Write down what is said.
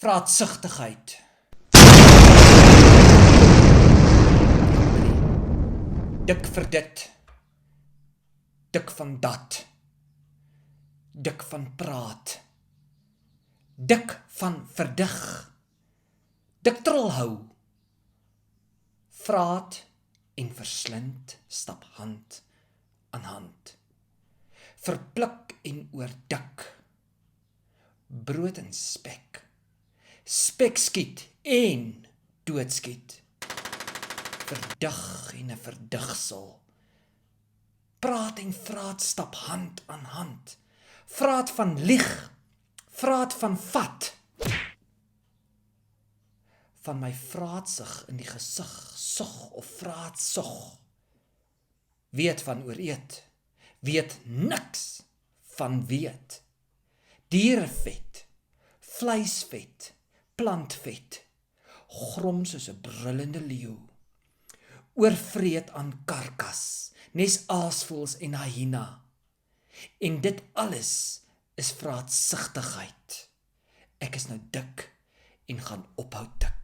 Vraatsugtigheid. Dik vir dit, dik van dat, dik van praat, dik van verdig, dik trolhou, vraat en verslind stap hand aan hand, verpluk en oordik, brood en spek, spek skiet en doodskiet, verdig en 'n verdigsel, praat en vraat stap hand aan hand, vraat van lieg, vraat van vat, van my vraatsig in die gesig, sog of vraatsog, weet van ooreet, weet niks van weet, dierevet, vleisvet, plantvet, grom soos 'n brullende leeu, oorvreet aan karkas, nes aasvoëls en hyena, en dit alles is vraatsigtigheid. Ek is nou dik en gaan ophou tik.